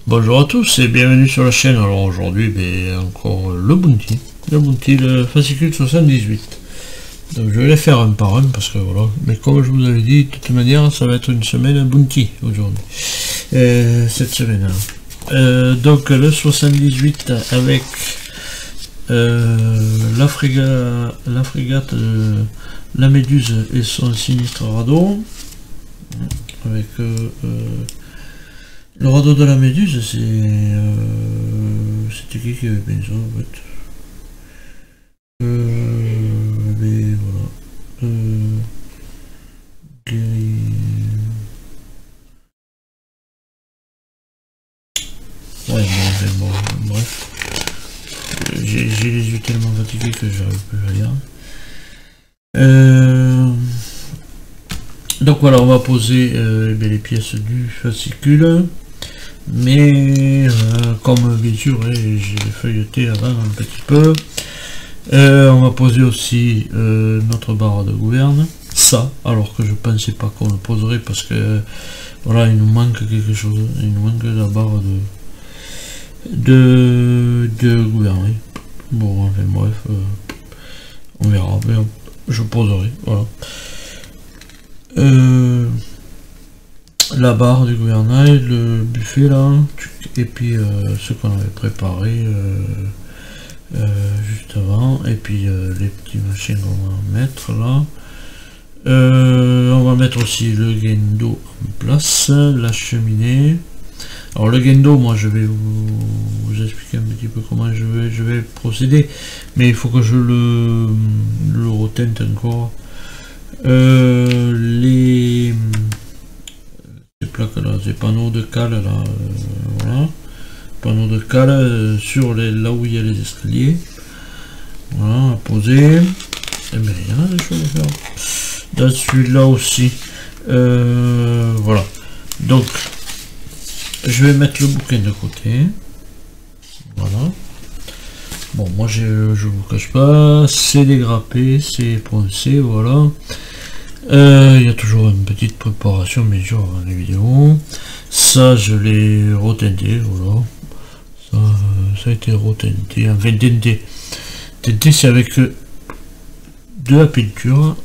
Bonjour à tous et bienvenue sur la chaîne. Alors aujourd'hui, encore le bounty, le fascicule 78. Donc je vais les faire un par un parce que voilà, mais comme je vous avais dit, de toute manière ça va être une semaine bounty aujourd'hui, cette semaine -là. Donc le 78 avec la frégate la Méduse et son sinistre radeau, avec le radeau de la Méduse. C'était qui avait peint ça en fait? Mais voilà. Ouais, bon, bref. J'ai les yeux tellement fatigués que j'arrive plus à lire. Donc voilà, on va poser les pièces du fascicule. Mais comme bien sûr j'ai feuilleté avant un petit peu, on va poser aussi notre barre de gouverne, ça, alors que je pensais pas qu'on le poserait parce que voilà, il nous manque quelque chose, il nous manque la barre de gouverner. Bon, enfin bref, on verra, mais je poserai, voilà. La barre du gouvernail, le buffet là, et puis ce qu'on avait préparé juste avant, et puis les petits machins qu'on va mettre là. On va mettre aussi le guendo en place, la cheminée. Alors le guendo, moi je vais vous expliquer un petit peu comment je vais procéder, mais il faut que je le retente encore. Ces plaques là, ces panneaux de cale là, voilà, panneaux de cale sur là où il y a les escaliers, voilà, à poser. Et bien il y en a des choses à faire dans celui-là aussi, voilà. Donc je vais mettre le bouquin de côté, voilà. Bon, moi je vous cache pas, c'est dégrappé, c'est poncé, voilà. Il y a toujours une petite préparation bien sûr dans les vidéos. Ça je l'ai retinté, voilà. Ça a été retinté, enfin tinté. Tinté c'est avec de la peinture,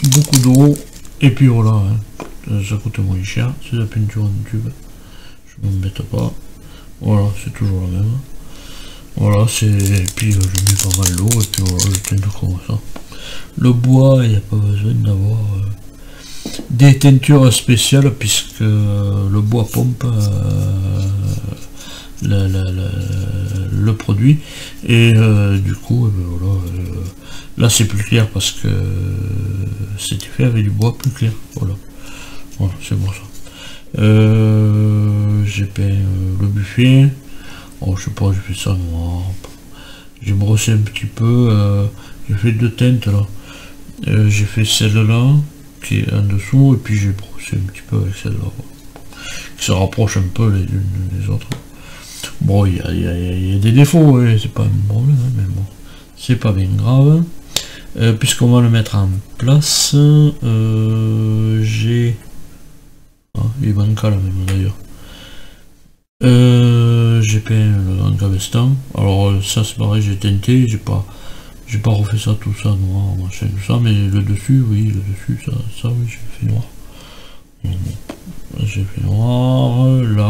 beaucoup d'eau, et puis voilà, hein. Ça coûte moins cher, c'est de la peinture en tube. Je m'embête pas. Voilà, c'est toujours la même. Voilà, et puis je mets pas mal d'eau, et puis voilà, je teinte comme ça. Le bois, il n'y a pas besoin d'avoir des teintures spéciales puisque le bois pompe le produit, et du coup voilà, là c'est plus clair parce que c'était fait avec du bois plus clair, voilà, voilà, c'est pour ça. J'ai peint le buffet. Oh, je sais pas, j'ai fait ça noir, j'ai brossé un petit peu, j'ai fait deux teintes là. J'ai fait celle-là qui est en dessous, et puis j'ai brossé un petit peu avec celle-là, qui se rapproche un peu les unes des autres. Bon, il y a des défauts, ouais, c'est pas un problème, hein, mais bon, c'est pas bien grave. Puisqu'on va le mettre en place, j'ai... Ah, il manque là même d'ailleurs. J'ai peint le grand cabestan. Alors ça c'est pareil, j'ai teinté, j'ai pas refait ça tout ça noir, machin, tout ça, mais le dessus, oui, le dessus, ça oui, j'ai fait noir. J'ai fait noir, la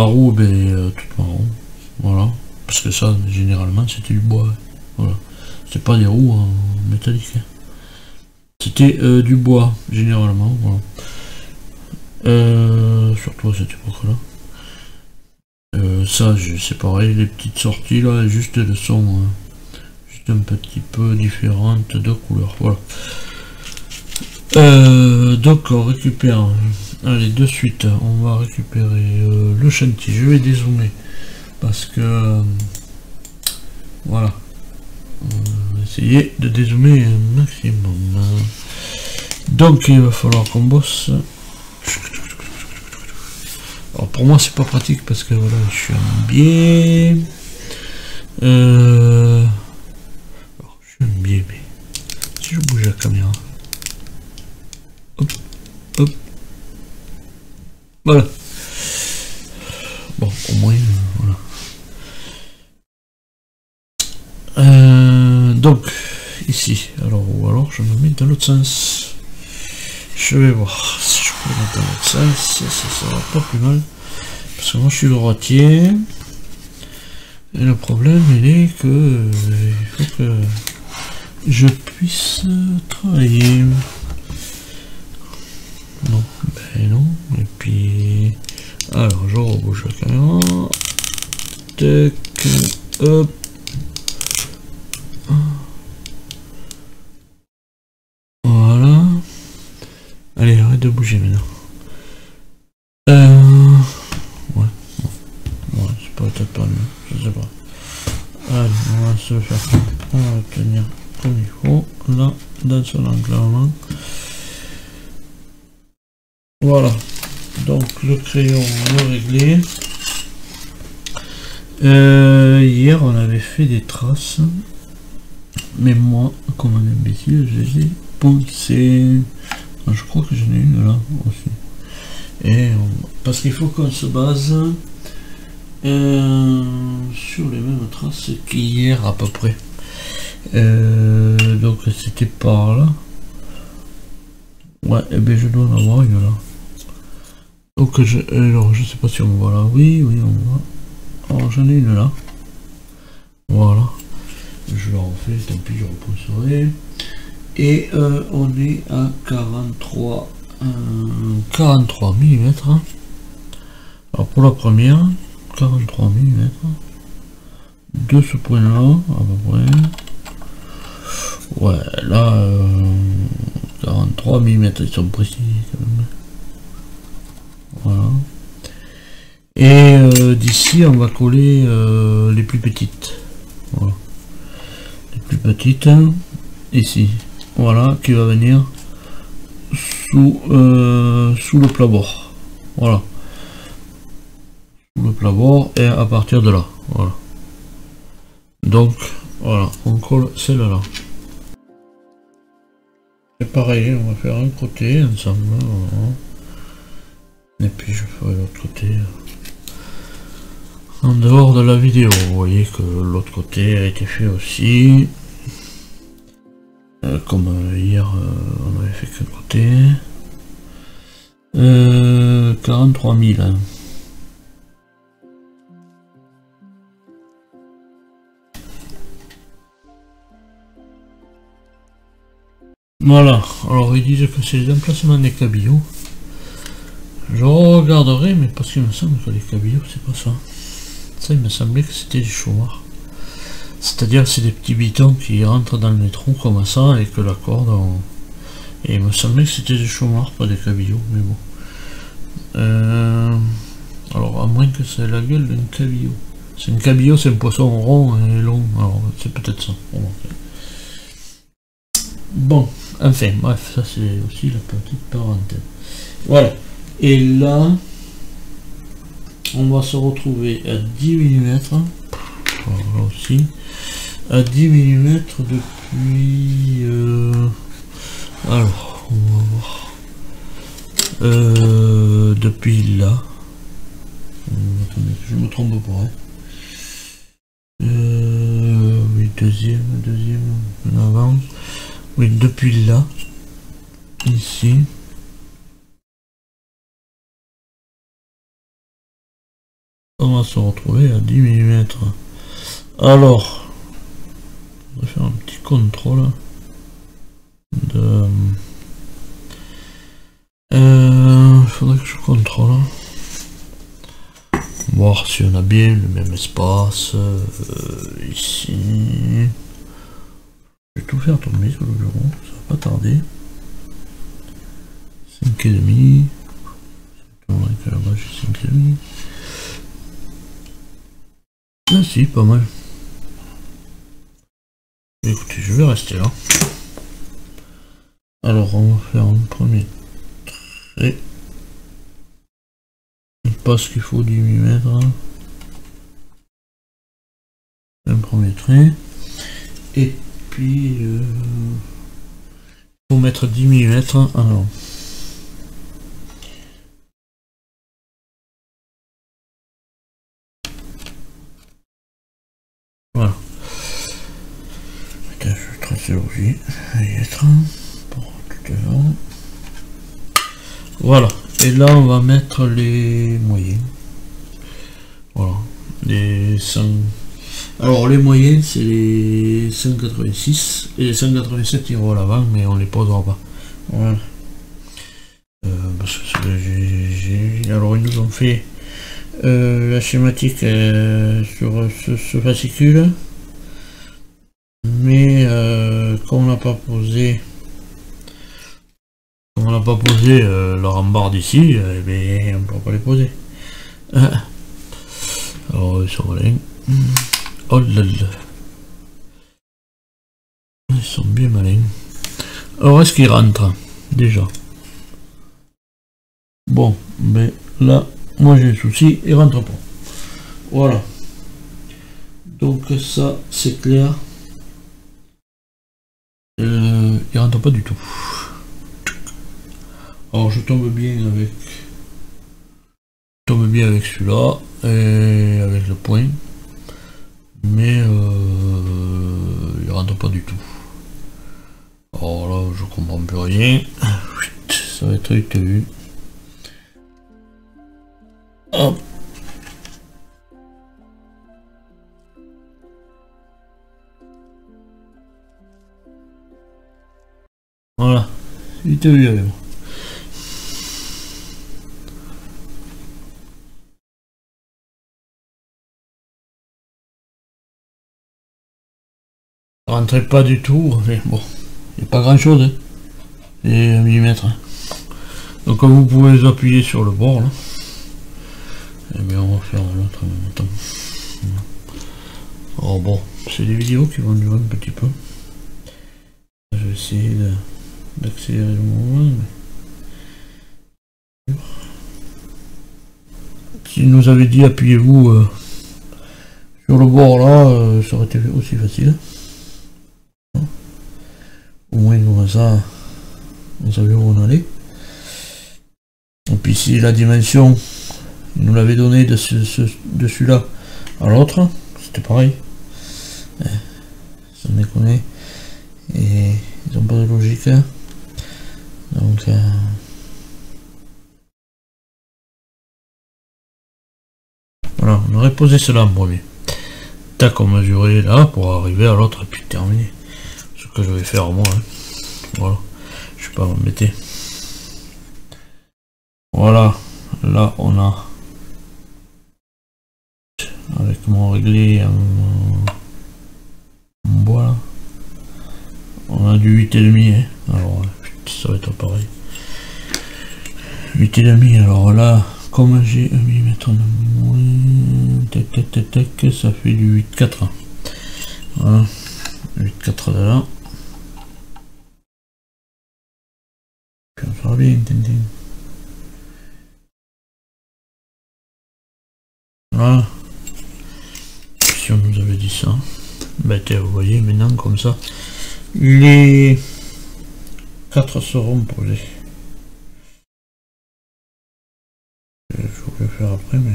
roue, toute marron, voilà, parce que ça, généralement, c'était du bois, voilà, c'était pas des roues en métallique, hein. C'était du bois, généralement, voilà. Surtout à cette époque-là. Ça, c'est pareil, les petites sorties là, juste elles sont juste un petit peu différentes de couleur, voilà. Donc on récupère, allez, de suite, on va récupérer le chantier. Je vais dézoomer parce que voilà, on va essayer de dézoomer un maximum. Donc il va falloir qu'on bosse. Alors pour moi c'est pas pratique parce que voilà, je suis en biais. Alors je suis en biais, mais si je bouge la caméra Voilà. Bon, au moins, voilà. Donc, ici, alors, ou alors je me mets dans l'autre sens. Je vais voir si je peux mettre dans l'autre sens, ça sera pas plus mal. Parce que moi je suis droitier. Et le problème il est que il faut que je puisse travailler. Non, ben non. Et puis, alors je rebouge la caméra. Tac, hop. Voilà. Allez, arrête de bouger maintenant. Ouais, c'est peut-être pas mieux, je sais pas. Allez, on va se faire. On va tenir comme il faut, là, dans son enclavement. Voilà. Donc le crayon, on l'a réglé. Hier, on avait fait des traces. Mais moi, comme un imbécile, je les ai poncées. Je crois que j'en ai une là aussi. Et parce qu'il faut qu'on se base sur les mêmes traces qu'hier à peu près. Donc c'était par là. Ouais, et bien je dois en avoir une là. Donc alors je sais pas si on voit là. Oui, on voit. Alors j'en ai une là. Voilà. Je la refais, tant pis, je repousserai. Et on est à 43 mm. Alors pour la première, 43 mm. De ce point là, à peu près. Ouais, là, 43 mm, ils sont précis quand même. Voilà. Et d'ici, on va coller les plus petites. Voilà. Les plus petites, ici. Voilà, qui va venir sous le plat-bord. Voilà. Sous le plat-bord et à partir de là. Voilà. Donc, voilà, on colle celle-là. C'est pareil, on va faire un côté ensemble. Voilà. Et puis je ferai l'autre côté. En dehors de la vidéo, vous voyez que l'autre côté a été fait aussi. Comme hier, on avait fait qu'un côté. 43 000. Hein. Voilà, alors ils disent que c'est les emplacements des cabillots. Je regarderai, mais parce qu'il me semble que les cabillots, c'est pas ça. Ça, il me semblait que c'était du chômage. C'est-à-dire c'est des petits bitons qui rentrent dans les trous comme ça et que la corde... Et il me semblait que c'était des chômeurs, pas des cabillots, mais bon. Alors à moins que c'est la gueule d'un cabillaud. C'est un cabillaud, c'est un poisson rond et long, alors c'est peut-être ça. Bon, enfin, bref, ça c'est aussi la petite parenthèse. Voilà, et là, on va se retrouver à 10 mm. Voilà aussi. À 10 mm depuis... alors, on va voir. Depuis là. Attendez, je me trompe pas. Hein. Oui, deuxième, en avant. Oui, depuis là. Ici. On va se retrouver à 10 mm. Alors, on va faire un petit contrôle de... faudrait que je contrôle. Voir si on a bien le même espace. Ici. Je vais tout faire tomber sur le bureau, ça va pas tarder. 5,5. Là-bas j'ai 5,5. Ah si, pas mal. Écoutez, je vais rester là. Alors on va faire un premier trait. Parce qu'il faut 10 mm. Un premier trait. Et puis il faut mettre 10 mm en avant. c'est logique, ça va y être pour tout à l'heure. Voilà, et là on va mettre les moyens. Voilà, les 100. Alors les moyens c'est les 186 et les 187 iront à l'avant, mais on les posera pas. Voilà. Parce que alors ils nous ont fait la schématique sur ce fascicule, mais comme on n'a pas posé la rambarde ici, eh bien, on ne peut pas les poser. Alors ils sont malins. Oh là là, ils sont bien malins. Alors est-ce qu'ils rentrent déjà? Bon, mais là, moi j'ai un souci, il rentre pas. Voilà. Donc ça, c'est clair. Il rentre pas du tout. Alors je tombe bien avec celui-là et avec le point, mais il rentre pas du tout. Alors là, je comprends plus rien. Ça va être vite vu. Hop. Voilà, vite vu avec moi. Ça rentrait pas du tout, mais bon, il n'y a pas grand chose, hein. C'est 1 mm. Hein. Donc comme vous pouvez les appuyer sur le bord là. Et bien on va faire l'autre en même temps. Alors bon, c'est des vidéos qui vont durer un petit peu. Je vais essayer d'accélérer le mouvement. Mais... S'il nous avait dit appuyez-vous sur le bord là, ça aurait été aussi facile. Au moins comme ça, on savait où on allait. Et puis si la dimension, il nous l'avait donné de celui-là à l'autre, c'était pareil. Ça me déconne. Et ils n'ont pas de logique. Donc voilà, on aurait posé cela en premier. Tac, on mesurait là pour arriver à l'autre et puis terminer. Ce que je vais faire moi. Hein. Voilà, je ne vais pas m'embêter. Voilà, là on a avec mon réglé en bois là. On a du 8,5 hein. Alors ça va être pareil. 8,5, alors là, comme j'ai 1 mm de moins, tac, ça fait du 8,4. Voilà, 8,4 de là. Puis on fera bien, Tintin. Voilà. Si on nous avait dit ça, bah vous voyez maintenant comme ça, les 4 seront posés. Il faut le faire après, mais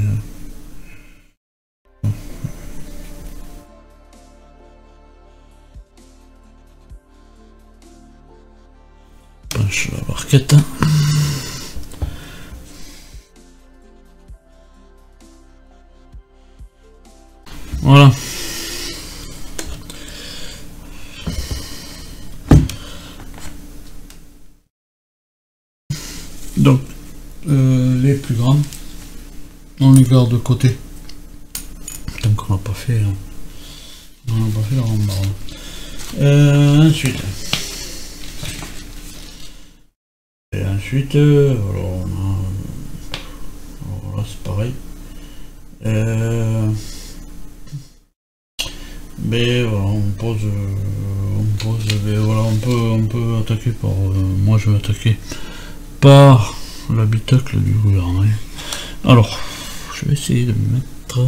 penche la barquette. Voilà. Donc les plus grands, on les garde de côté. Tant qu'on n'a pas fait, la rambarde. Ensuite, alors là c'est pareil. Mais voilà, on pose, mais voilà, on peut attaquer par, moi je vais attaquer par l'habitacle du gouvernement. Alors, je vais essayer de me mettre,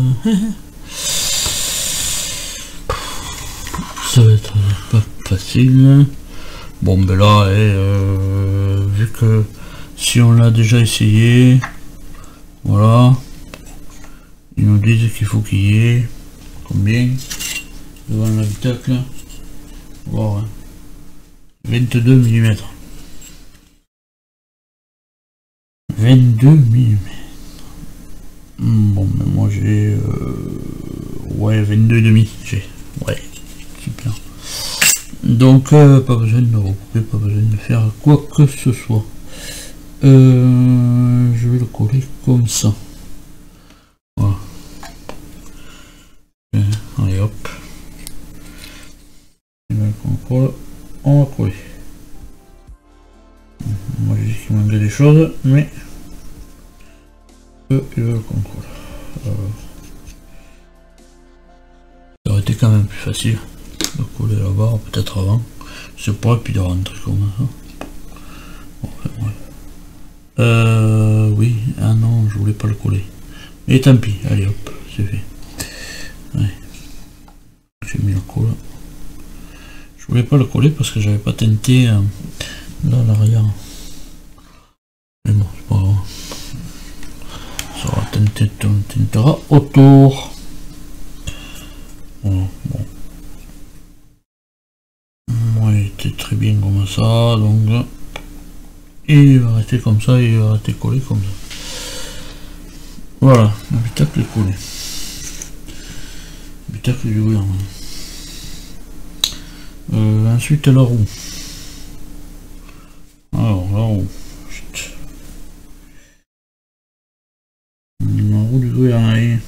ça va être pas facile. Bon ben là, vu que si on l'a déjà essayé, voilà, ils nous disent qu'il faut qu'il y ait combien devant l'habitacle, voir, hein. 22 mm. 22 mm. Bon, mais moi j'ai... ouais, 22,5. J'ai. Ouais, super. Donc, pas besoin de recouper, pas besoin de faire quoi que ce soit. Je vais le coller comme ça. Voilà. Allez hop. Et bien qu'on colle, on va coller. Moi j'ai dit qu'il manquait des choses, mais eux ils veulent qu'on colle. Ça aurait été quand même plus facile de coller la barre, peut-être avant. C'est pas, et puis de rentrer comme ça. Bon, enfin, ouais. Oui, ah non, je voulais pas le coller. Mais tant pis, allez hop, c'est fait. Ouais. J'ai mis le colle. Je voulais pas le coller parce que j'avais pas teinté là à l'arrière. Mais bon, c'est pas grave. Ça va teinter, on teintera autour. Voilà, bon. Moi, il était très bien comme ça, donc il va rester comme ça, il va rester collé comme ça. Voilà, l'habitacle est collé. L'habitacle du gouvernement. Ensuite la roue. Alors la roue. Chut. La roue du gouvernement.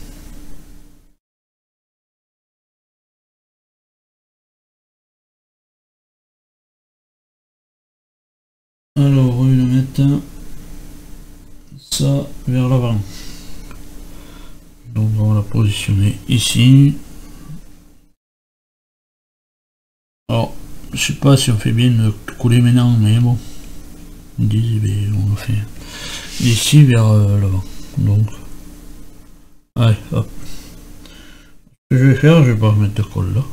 Alors on va le mettre ça vers l'avant. Donc on va la positionner ici. Alors je sais pas si on fait bien de coller maintenant, mais bon, on dit on le fait d'ici vers l'avant. Donc allez hop. Ce que je vais faire, je vais pas remettre de colle là.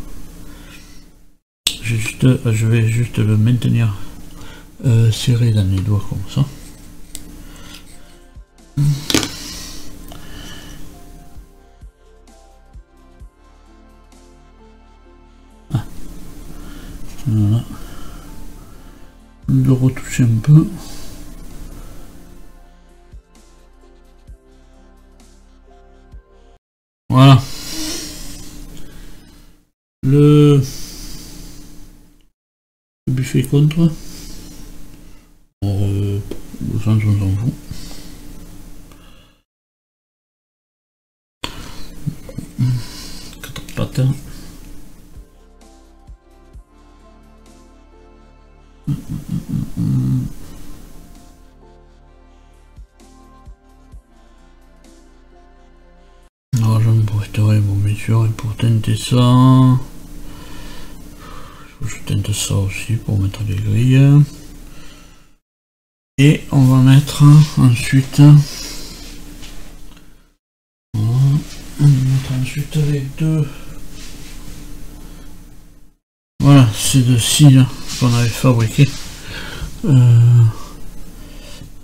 Je vais juste le maintenir serré dans les doigts comme ça. Ah. Voilà. De retoucher un peu. Voilà. Le buffet contre. Le sens on s'en fout. Quatre pattes. Alors j'en profiterai bon bien sûr pour teinter ça. Je teinte ça aussi pour mettre les grilles. Et on va mettre ensuite. Voilà. On va mettre ensuite les deux. Voilà, ces deux scies qu'on avait fabriqué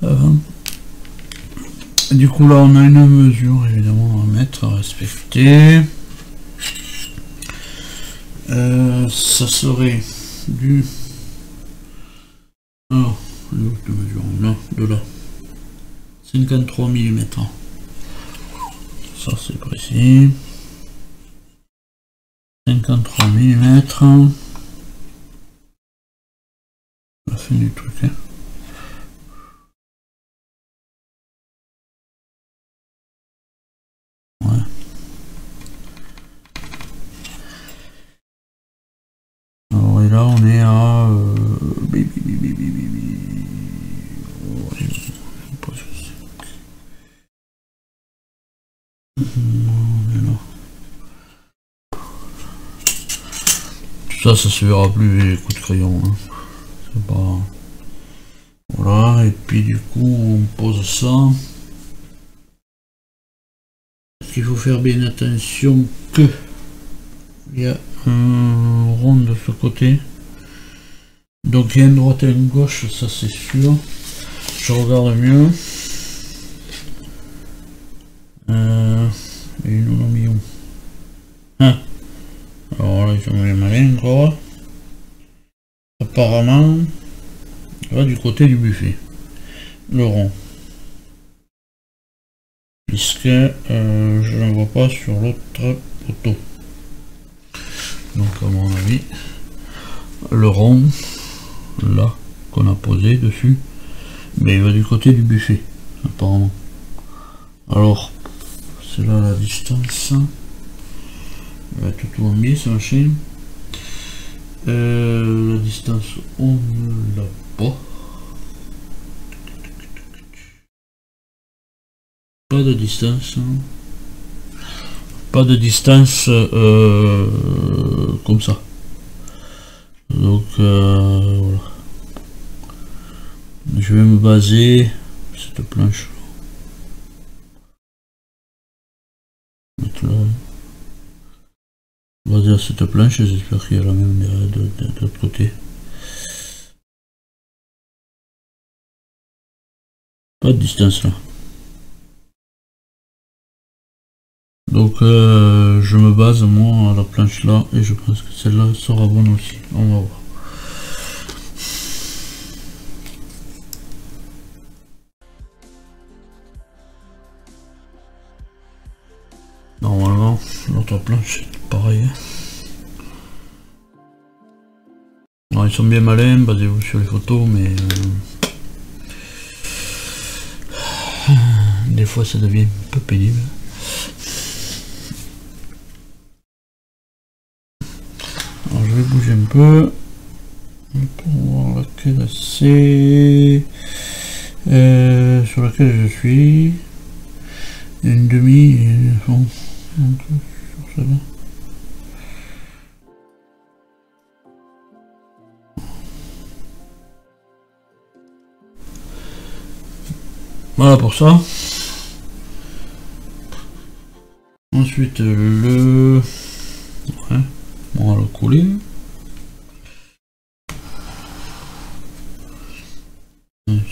avant. Du coup là on a une mesure évidemment à mettre, à respecter. Ça serait du... Alors, l'autre mesure, là, de là. 53 mm. Ça c'est précis. 53 mm. La fin du truc. Hein. Ouais. Alors et là on est à ça se verra plus les coups de crayon. Hein. C'est pas... Voilà, et puis du coup on pose ça. Il faut faire bien attention que il y a un rond de ce côté. Donc il y a une droite et une gauche, ça c'est sûr. Je regarde mieux. Et nous l'ont mis où? Ah. Alors là ils sont les malins encore. apparemment, va du côté du buffet, le rond. Puisque je ne vois pas sur l'autre photo. Donc à mon avis, le rond, là, qu'on a posé dessus, mais il va du côté du buffet, apparemment. Alors, c'est là la distance. Il va tout tourner, ce machin. La distance, on ne l'a pas. Pas de distance. Pas de distance comme ça. Donc voilà. Je vais me baser sur cette planche. Mettre là. Baser sur cette planche, j'espère qu'il y a la même de l'autre côté. Pas de distance là. Donc je me base moi à la planche là et je pense que celle-là sera bonne aussi. On va voir. Normalement l'autre planche c'est pareil. Non, ils sont bien malins, basez-vous sur les photos, mais des fois ça devient un peu pénible. Alors je vais bouger un peu pour voir laquelle c'est sur laquelle je suis. Une demi bon, un peu sur celle-là. Voilà pour ça. Ensuite le ouais, on va le coller.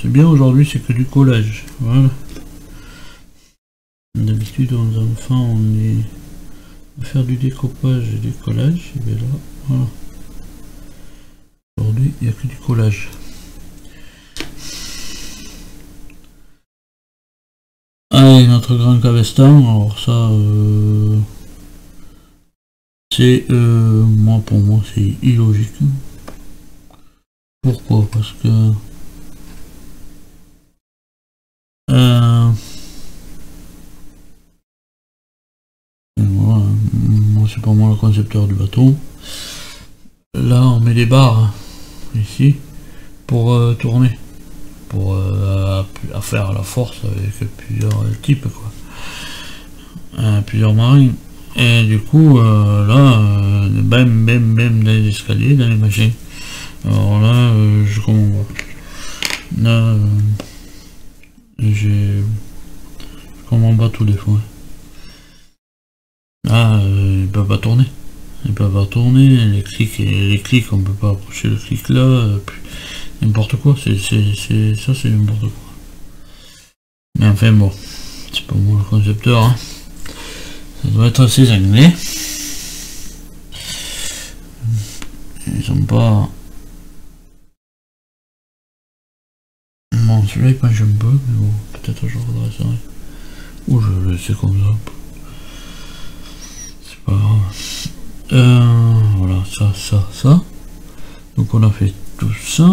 C'est bien aujourd'hui, c'est que du collage. Voilà. D'habitude aux enfants on est à faire du découpage et du collage. Et bien là, voilà. Aujourd'hui il n'y a que du collage. Allez, notre grand cabestan, alors ça c'est moi pour moi c'est illogique. Pourquoi? Parce que voilà, moi c'est pas moi le concepteur du bateau. Là on met des barres ici pour tourner, pour à faire la force avec plusieurs types quoi, plusieurs marins. Et du coup là bam bam bam dans les escaliers, dans les machins. Alors là je comprends pas. Là je comprends pas tous les fois. Ah ils peuvent pas tourner. Ils peuvent pas tourner, les clics on peut pas approcher le clic là, n'importe quoi, ça c'est n'importe quoi. Mais enfin bon, c'est pas moi le concepteur, hein. Ça doit être ces anglais. Ils sont pas... Bon, celui-là il penche un peu, mais bon, peut-être je redresserai. Ou je le laisse comme ça. C'est pas grave. Voilà, ça. Donc on a fait tout ça.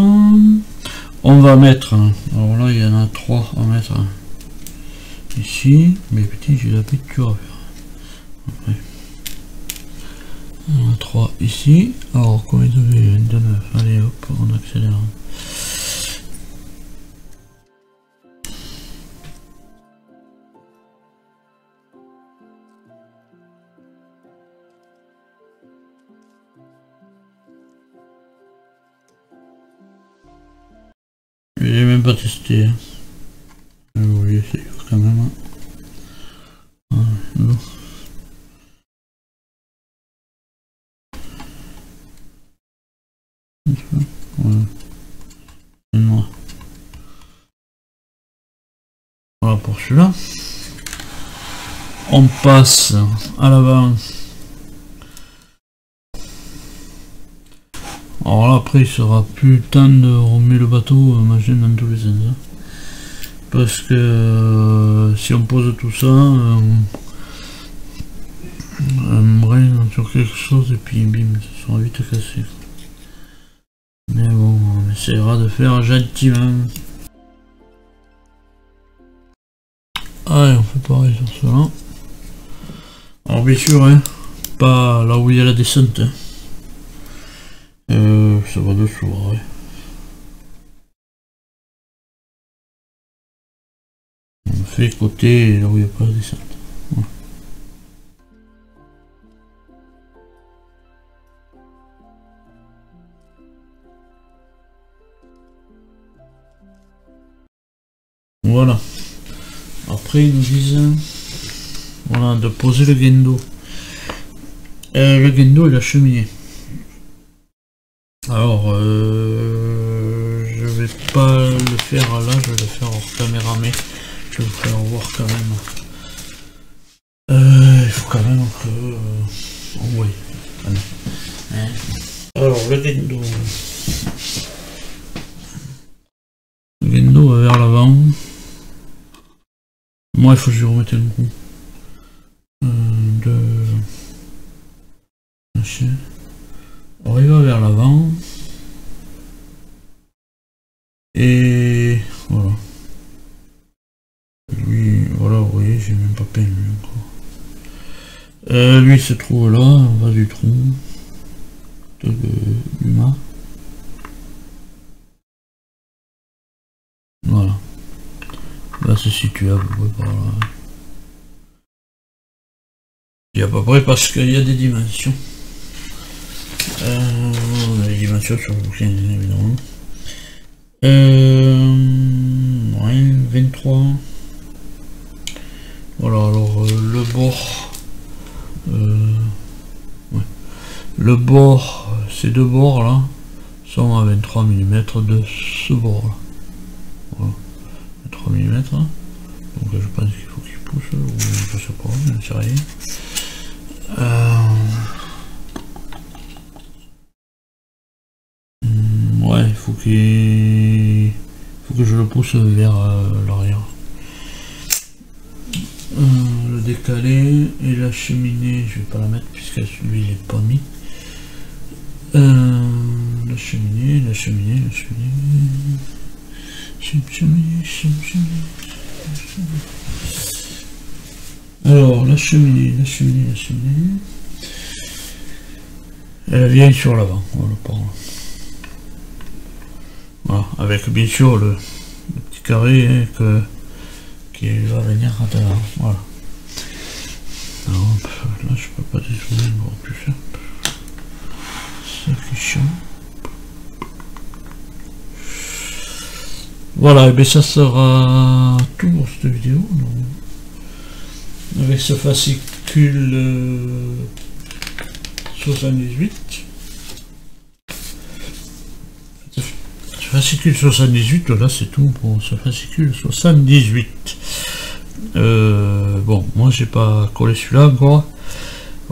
On va mettre, alors là il y en a 3 à mettre ici, mais petit j'ai la picture à faire. Okay. On a 3 ici, alors combien de 9, allez hop, on accélère. J'ai même pas testé. Je vais essayer quand même. Non. Voilà. Voilà pour celui-là. On passe à l'avant. Alors là, après, il sera plus le temps de remuer le bateau, machin dans tous les sens. Hein. Parce que si on pose tout ça, on brin sur quelque chose et puis bim, ça sera vite cassé. Mais bon, on essaiera de faire gentiment. Allez, on fait pareil sur cela. Alors bien sûr, hein, pas là où il y a la descente. Hein. Ça va dessous, ouais. On fait côté là où il n'y a pas la descente. Ouais. Voilà. Après ils nous disent voilà, de poser le guendo. Le guendo et la cheminée. Alors je vais pas le faire là, je vais le faire hors caméra, mais je vais vous faire voir quand même. Il faut quand même que on voit. Hein. Alors le guendo. Le guendo va vers l'avant. Moi il faut que je remette un coup. Alors il va vers l'avant. Et voilà. Lui, voilà, vous voyez, j'ai même pas peint lui encore. Lui il se trouve là, en bas du tronc du mât. Voilà. Là c'est situé à peu près par là. Et à peu près parce qu'il y a des dimensions. Les dimensions sur le bouquin évidemment. 23. Voilà, alors le bord. Ouais. Le bord, ces deux bords là, sont à 23 mm de ce bord là. Voilà. 23 mm. Donc je pense qu'il faut qu'il pousse, ou je sais pas, je ne sais rien. Ouais, il faut que je le pousse vers l'arrière. Le décalé et la cheminée, je vais pas la mettre puisque celui il est pas mis. La cheminée. Alors la cheminée. Elle vient sur l'avant, voilà, par là. Voilà, avec bien sûr le petit carré hein, qui va venir à l'avant, voilà. Alors, là je peux pas dézoomer, on va plus faire. C'est chiant. Voilà, et bien ça sera tout pour cette vidéo. Donc, avec ce fascicule 78. Fascicule 78, là c'est tout pour ce fascicule 78. Bon, moi j'ai pas collé celui-là encore.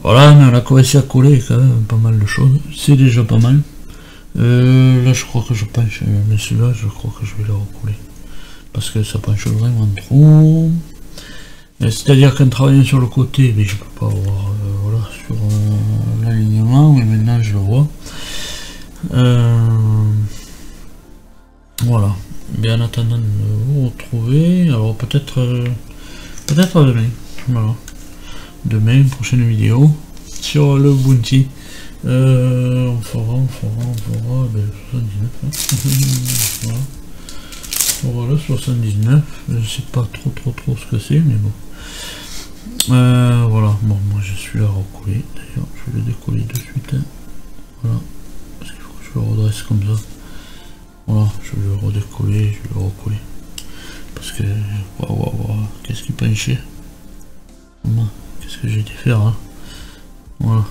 Voilà, mais on a commencé à coller quand même pas mal de choses. C'est déjà pas mal. Là je crois que je penche, mais celui-là je crois que je vais le recoller. Parce que ça penche vraiment trop. C'est-à-dire qu'en travaillant sur le côté, mais je peux pas voir voilà, sur l'alignement, mais maintenant je le vois. Voilà. Bien en attendant de vous retrouver, alors peut-être demain. Voilà. Demain, prochaine vidéo sur le Bounty. On fera ben, 79. Hein. Voilà. Voilà le 79. Je sais pas trop ce que c'est, mais bon. Voilà. Bon, moi je suis là à recoller. D'ailleurs, je vais le décoller de suite. Hein. Voilà. Parce qu'il faut que je le redresse comme ça. Voilà, je vais le redécoller, je vais le recoller. Parce que, waouh, qu'est-ce qui penchait? Qu'est-ce que j'ai dû faire, hein? Voilà.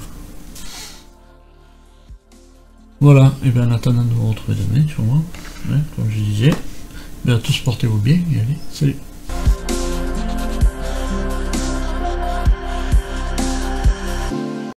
Voilà, et bien en attendant de vous retrouver demain, sûrement, hein, comme je disais, bien tous portez-vous bien, et allez, salut!